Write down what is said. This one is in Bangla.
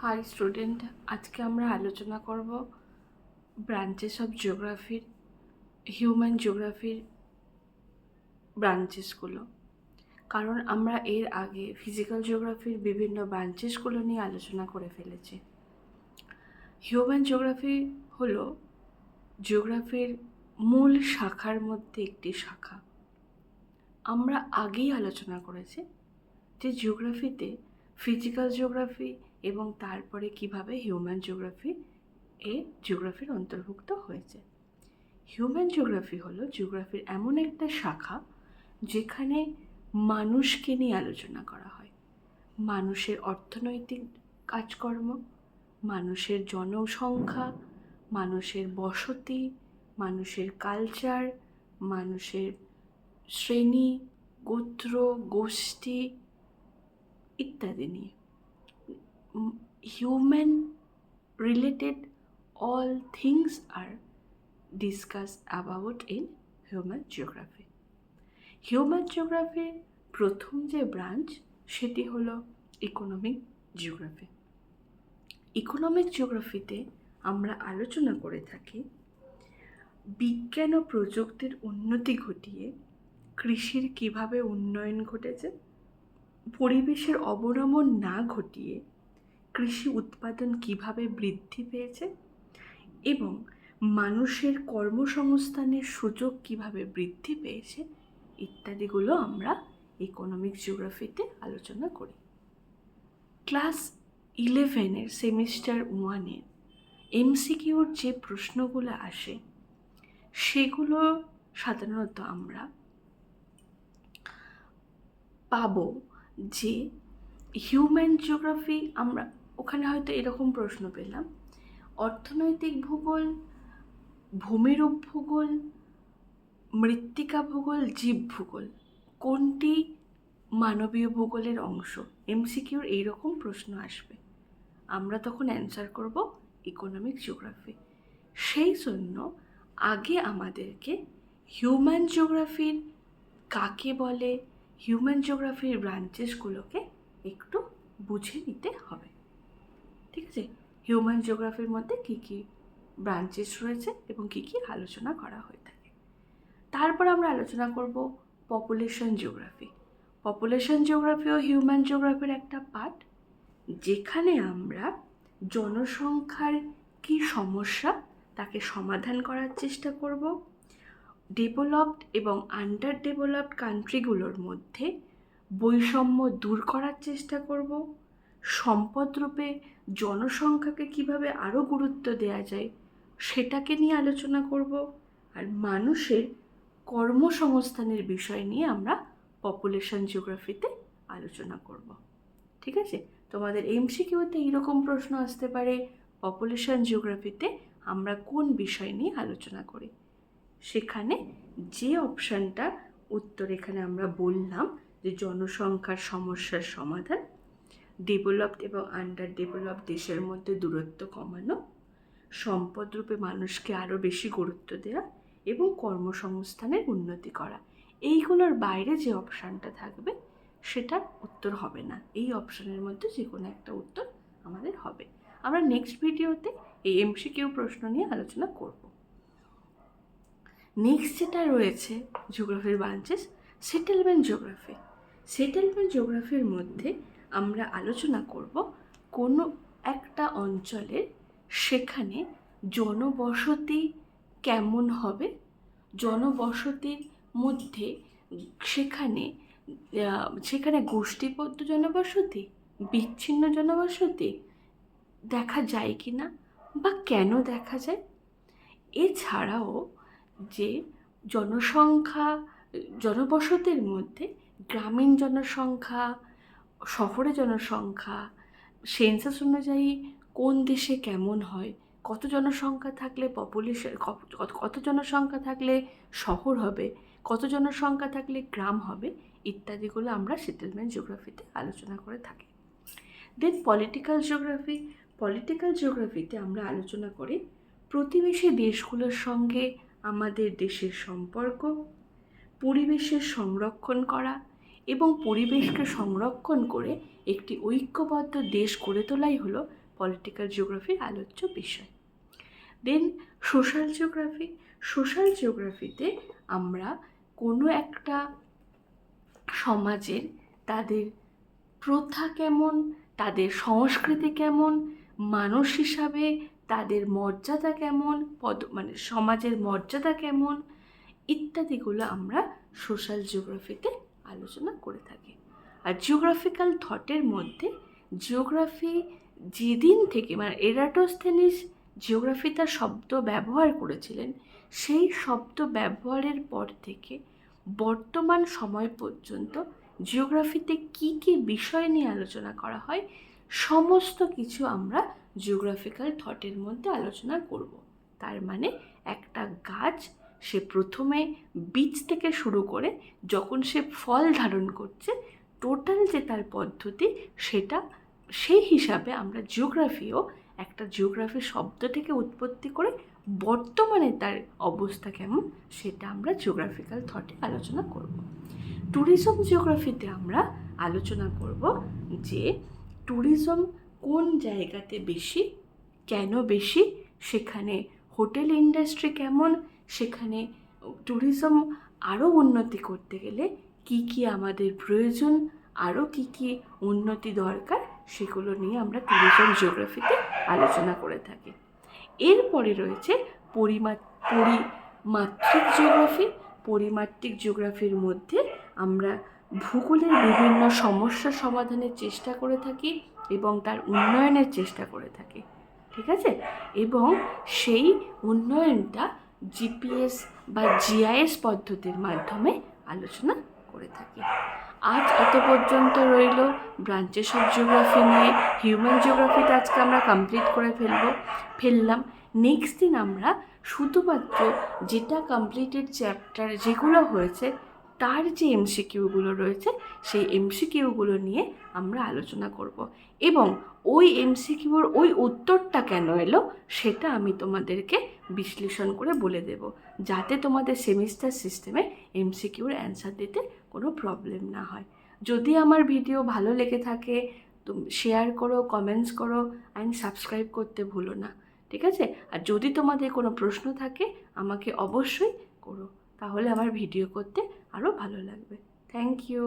হাই স্টুডেন্ট, আজকে আমরা আলোচনা করব ব্রাঞ্চেস অফ জিওগ্রাফির হিউম্যান জিওগ্রাফির ব্রাঞ্চেসগুলো। কারণ আমরা এর আগে ফিজিক্যাল জিওগ্রাফির বিভিন্ন ব্রাঞ্চেসগুলো নিয়ে আলোচনা করে ফেলেছি। হিউম্যান জিওগ্রাফি হলো জিওগ্রাফির মূল শাখার মধ্যে একটি শাখা। আমরা আগেই আলোচনা করেছি যে জিওগ্রাফিতে ফিজিক্যাল জিওগ্রাফি এবং তারপরে কিভাবে হিউম্যান জিওগ্রাফি জিওগ্রাফির অন্তর্ভুক্ত হয়েছে। হিউম্যান জিওগ্রাফি হলো জিওগ্রাফির এমন একটা শাখা যেখানে মানুষকে নিয়ে আলোচনা করা হয়। মানুষের অর্থনৈতিক কাজকর্ম, মানুষের জনসংখ্যা, মানুষের বসতি, মানুষের কালচার, মানুষের শ্রেণী, গোত্র, গোষ্ঠী ইত্যাদি নিয়ে human related all things are discussed about in human geography. Human জিওগ্রাফির প্রথম যে ব্রাঞ্চ সেটি হলো ইকোনমিক জিওগ্রাফি। ইকোনমিক জিওগ্রাফিতে আমরা আলোচনা করে থাকি বিজ্ঞান ও প্রযুক্তির উন্নতি ঘটিয়ে কৃষির কিভাবে উন্নয়ন ঘটেছে, পরিবেশের অবনমন না ঘটিয়ে কৃষি উৎপাদন কিভাবে বৃদ্ধি পেয়েছে এবং মানুষের কর্মসংস্থানের সুযোগ কিভাবে বৃদ্ধি পেয়েছে ইত্যাদিগুলো আমরা ইকোনমিক জিওগ্রাফিতে আলোচনা করি। ক্লাস 11-এর সেমিস্টার 1-এর এমসিকিউর যে প্রশ্নগুলো আসে সেগুলো সাধারণত আমরা পাবো যে হিউম্যান জিওগ্রাফি আমরা ওখানে হয়তো এরকম প্রশ্ন পেলাম, অর্থনৈতিক ভূগোল, ভূমিরূপ ভূগোল, মৃত্তিকা ভূগোল, জীব ভূগোল কোনটি মানবীয় ভূগোলের অংশ? এমসিকিউর এইরকম প্রশ্ন আসবে, আমরা তখন অ্যান্সার করব ইকোনমিক জিওগ্রাফি। সেই জন্য আগে আমাদেরকে হিউম্যান জিওগ্রাফির কাকে বলে, হিউম্যান জিওগ্রাফির ব্রাঞ্চেসগুলোকে একটু বুঝে নিতে হবে। ঠিক আছে, হিউম্যান জিওগ্রাফির মধ্যে কী কী ব্রাঞ্চেস রয়েছে এবং কী কী আলোচনা করা হয়ে থাকে। তারপর আমরা আলোচনা করব পপুলেশন জিওগ্রাফি। পপুলেশন জিওগ্রাফিও হিউম্যান জিওগ্রাফির একটা পার্ট, যেখানে আমরা জনসংখ্যার কী সমস্যা তাকে সমাধান করার চেষ্টা করব, ডেভেলপড এবং আন্ডার ডেভেলপড কান্ট্রিগুলোর মধ্যে বৈষম্য দূর করার চেষ্টা করব, সম্পদরূপে জনসংখ্যাকে কিভাবে আরও গুরুত্ব দেওয়া যায় সেটাকে নিয়ে আলোচনা করব, আর মানুষের কর্মসংস্থানের বিষয় নিয়ে আমরা পপুলেশন জিওগ্রাফিতে আলোচনা করব। ঠিক আছে, তোমাদের এমসিকিউতে এইরকম প্রশ্ন আসতে পারে, পপুলেশন জিওগ্রাফিতে আমরা কোন বিষয় নিয়ে আলোচনা করি? সেখানে যে অপশানটা উত্তর এখানে আমরা বললাম যে জনসংখ্যার সমস্যার সমাধান, ডেভেলপড এবং আন্ডার ডেভেলপড দেশের মধ্যে দূরত্ব কমানো, সম্পদরূপে মানুষকে আরও বেশি গুরুত্ব দেওয়া এবং কর্মসংস্থানের উন্নতি করা, এইগুলোর বাইরে যে অপশানটা থাকবে সেটার উত্তর হবে না। এই অপশানের মধ্যে যে কোনো একটা উত্তর আমাদের হবে। আমরা নেক্সট ভিডিওতে এই এমসিকিউ প্রশ্ন নিয়ে আলোচনা করব। নেক্সট যেটা রয়েছে জিওগ্রাফির ব্রাঞ্চেস, সেটেলমেন্ট জিওগ্রাফি। সেটেলমেন্ট জিওগ্রাফির মধ্যে আমরা আলোচনা করব কোনো একটা অঞ্চলের সেখানে জনবসতি কেমন হবে, জনবসতির মধ্যে সেখানে সেখানে গোষ্ঠীবদ্ধ জনবসতি, বিচ্ছিন্ন জনবসতি দেখা যায় কি না বা কেন দেখা যায়। এছাড়াও যে জনসংখ্যা, জনবসতির মধ্যে গ্রামীণ জনসংখ্যা, শহরে জনসংখ্যা, সেন্সাস অনুযায়ী কোন দেশে কেমন হয়, কত জনসংখ্যা থাকলে পপুলেশন, কত জনসংখ্যা থাকলে শহর হবে, কত জনসংখ্যা থাকলে গ্রাম হবে ইত্যাদিগুলো আমরা সেটেলমেন্ট জিওগ্রাফিতে আলোচনা করে থাকি। দেন পলিটিক্যাল জিওগ্রাফি। পলিটিক্যাল জিওগ্রাফিতে আমরা আলোচনা করি প্রতিবেশী দেশগুলোর সঙ্গে আমাদের দেশের সম্পর্ক, পরিবেশের সংরক্ষণ করা এবং পরিবেশকে সংরক্ষণ করে একটি ঐক্যবদ্ধ দেশ গড়ে তোলাই হলো পলিটিক্যাল জিওগ্রাফির আলোচ্য বিষয়। দেন সোশ্যাল জিওগ্রাফিতে আমরা কোনো একটা সমাজের তাদের প্রথা কেমন, তাদের সংস্কৃতি কেমন, মানুষ হিসাবে তাদের মর্যাদা কেমন, সমাজের মর্যাদা কেমন ইত্যাদিগুলো আমরা সোশ্যাল জিওগ্রাফিতে আলোচনা করে থাকি। আর জিওগ্রাফিক্যাল থটের মধ্যে জিওগ্রাফি যেদিন থেকে এরাটোস্থেনিস জিওগ্রাফি তার শব্দ ব্যবহার করেছিলেন, সেই শব্দ ব্যবহারের পর থেকে বর্তমান সময় পর্যন্ত জিওগ্রাফিতে কী কী বিষয় নিয়ে আলোচনা করা হয় সমস্ত কিছু আমরা জিওগ্রাফিক্যাল থটের মধ্যে আলোচনা করব। তার মানে একটা গাছ সে প্রথমে বীজ থেকে শুরু করে যখন সে ফল ধারণ করছে টোটাল যে তার পদ্ধতি সেটা সেই হিসাবে আমরা জিওগ্রাফি শব্দ থেকে উৎপত্তি করে বর্তমানে তার অবস্থা কেমন সেটা আমরা জিওগ্রাফিক্যাল থটে আলোচনা করব। ট্যুরিজম জিওগ্রাফিতে আমরা আলোচনা করব যে ট্যুরিজম কোন জায়গাতে বেশি, কেন বেশি, সেখানে হোটেল ইন্ডাস্ট্রি কেমন, সেখানে ট্যুরিজম আরও উন্নতি করতে গেলে কি কি আমাদের প্রয়োজন, আরও কি কি উন্নতি দরকার, সেগুলো নিয়ে আমরা ট্যুরিজম জিওগ্রাফিতে আলোচনা করে থাকি। এরপরে রয়েছে পরিমাত্রিক জিওগ্রাফি। পরিমাত্রিক জিওগ্রাফির মধ্যে আমরা ভূগোলের বিভিন্ন সমস্যা সমাধানের চেষ্টা করে থাকি এবং তার উন্নয়নের চেষ্টা করে থাকি, ঠিক আছে? এবং সেই উন্নয়নটা জিপিএস বা জিআইএস পদ্ধতির মাধ্যমে আলোচনা করে থাকি। আজ এত পর্যন্ত রইল ব্রাঞ্চেস অফ জিওগ্রাফি নিয়ে। হিউম্যান জিওগ্রাফিটা আজকে আমরা কমপ্লিট করে ফেললাম। নেক্সট দিন আমরা শুধুমাত্র যেটা কমপ্লিটেড চ্যাপ্টার যেগুলো হয়েছে তার যে এমসিকিউগুলো রয়েছে সেই এমসিকিউগুলো নিয়ে আমরা আলোচনা করব এবং ওই এমসিকিউর ওই উত্তরটা কেন এলো সেটা আমি তোমাদেরকে বিশ্লেষণ করে বলে দেব, যাতে তোমাদের সেমিস্টার সিস্টেমে এমসিকিউর অ্যান্সার দিতে কোনো প্রবলেম না হয়। যদি আমার ভিডিও ভালো লেগে থাকে শেয়ার করো, কমেন্টস করো অ্যান্ড সাবস্ক্রাইব করতে ভুলো না, ঠিক আছে? আর যদি তোমাদের কোনো প্রশ্ন থাকে আমাকে অবশ্যই করো, তাহলে আমার ভিডিও করতে আরও ভালো লাগবে। Thank you.